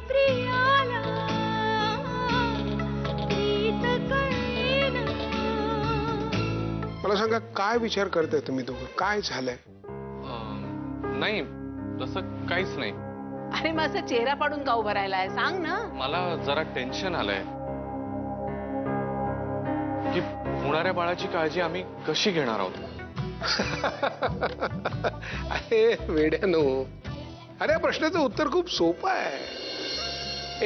प्रियाला प्रीत कळेना. मला सांगा काय विचार करताय तुम्ही दोघं? काय झालंय? नाही तसं काहीच नाही. अरे माझा चेहरा पाडून का उभा राहिलाय सांग ना. मला जरा टेन्शन आलंय की होणाऱ्या बाळाची काळजी आम्ही कशी घेणार आहोत. अरे वेड्यानो, अरे प्रश्नाचं उत्तर खूप सोपं आहे.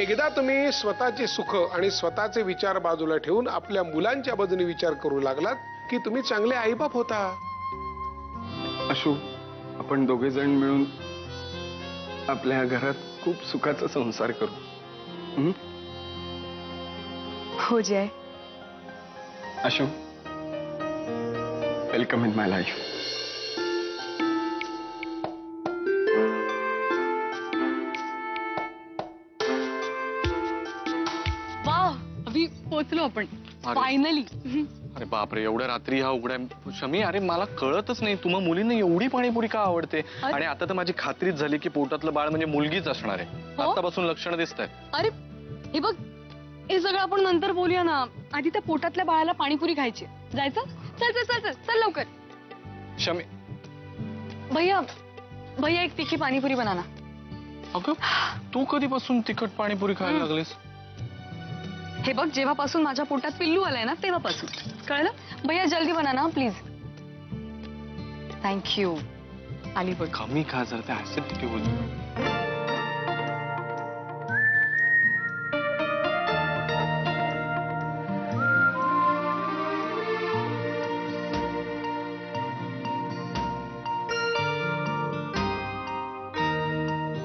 एकदा तुम्ही स्वतःचे सुख आणि स्वतःचे विचार बाजूला ठेवून आपल्या मुलांच्या बाजूने विचार करू लागलात की तुम्ही चांगले आईबाप होता. अशू, आपण दोघे जण मिळून आपल्या घरात खूप सुखाचा संसार करू. हो जय. Ashu, welcome in my life. वाह, अभी पोहोचलो आपण फायनली. अरे बापरे, एवढ्या रात्री हा उघड्या. शमी, अरे मला कळतच नाही तुम्हा मुलींना एवढी पाणीपुरी का आवडते. आणि आता तर माझी खात्रीच झाली की पोटातलं बाळ म्हणजे मुलगीच असणार आहे. आतापासून लक्षण दिसत आहे. अरे हे बघ, हे सगळं आपण नंतर बोलूया ना. आधी त्या पोटातल्या बाळाला पाणीपुरी खायची. जायचं? चल चल चल चल चल लवकर. शमी, भैया भैया एक तिखी पाणीपुरी बनाना. अगं तू कधीपासून तिखट पाणीपुरी खायला लागलीस? हे बघ, जेव्हापासून माझ्या पोटात पिल्लू आलाय ना तेव्हापासून. कळलं? भैया जल्दी बनाना प्लीज. थँक्यू. आली बघ. कमी खा जर ते ऍसिडिटी होईल.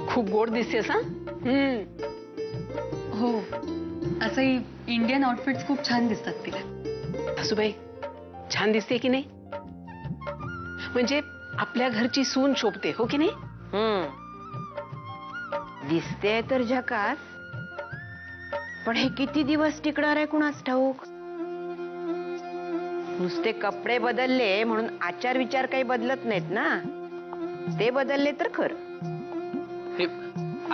खूप गोड दिसतेस हा. हो, असंही इंडियन आउटफिट्स खूप छान दिसतात तिला. सासूबाई छान दिसते की नाही? म्हणजे आपल्या घरची सून शोभते हो की नाही? दिसते तर झकास, पण हे किती दिवस टिकणार आहे कुणास ठाऊक. नुसते कपडे बदलले म्हणून आचार विचार काही बदलत नाहीत ना. ते बदलले तर खरं. हे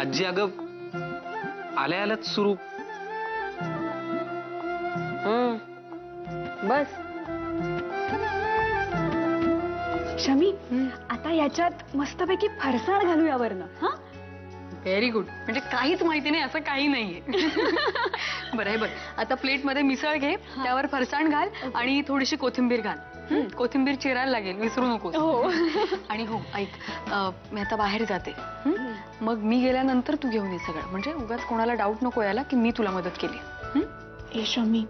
आजी, अगं आल्या आल्याच सुरू. बस शमी, आता याच्यात मस्तपैकी फरसाण घालूया वरनं. हा, व्हेरी गुड. म्हणजे काहीच माहिती नाही असं काही नाहीये. बरं आहे. बरं, आता प्लेट मध्ये मिसळ घे, त्यावर फरसाण घाल आणि थोडीशी कोथिंबीर घाल. कोथिंबीर चिरायला लागेल, विसरू नकोस. आणि हो ऐक, मी आता बाहेर जाते. मग मी गेल्यानंतर तू घेऊन ये सगळं. म्हणजे उगाच कोणाला डाऊट नको यायला की मी तुला मदत केली. ए शमी,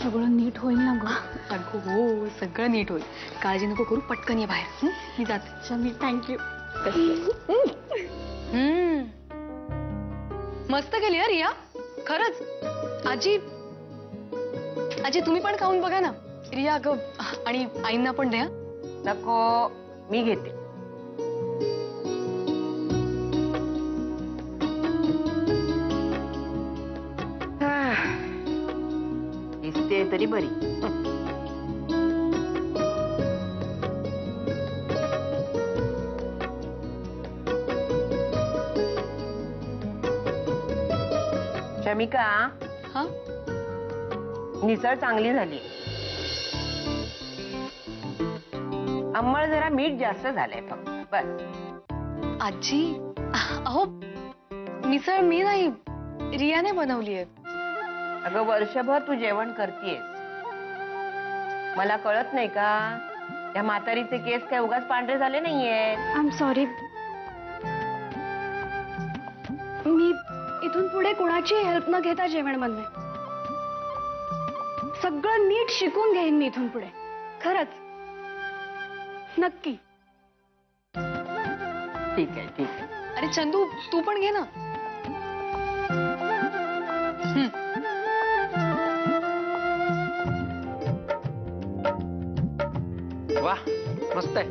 सगळं नीट होईल ना ग? अगं हो, सगळं नीट होईल. काळजी नको करू, पटकन ये बाहेर. मी जाते. शमी थँक्यू. मस्त केली यार रिया, खरंच. आजी आजी तुम्ही पण खाऊन बघा ना. रिया अगं, आणि आईंना पण द्या. नको, मी घेते. दिसते तरी बरी. शमिका, हा, मिसळ चांगली झाली. अंमळ जरा मीठ जास्त झालंय फक्त, बस. आजी अहो, मिसळ मी नाही, रियाने बनवली आहे. अगं वर्षभर तू जेवण करतेस, मला कळत नाही का? त्या म्हातारीचे केस काय उगाच पांढरे झाले नाहीयेत. I am sorry. मी इथून पुढे कोणाची हेल्प न घेता जेवण बनवे. सगळं नीट शिकून घेईन मी इथून पुढे. खरंच, नक्की. ठीक आहे, ठीक आहे. अरे चंदू, तू पण घे ना. वाह, मस्त आहे.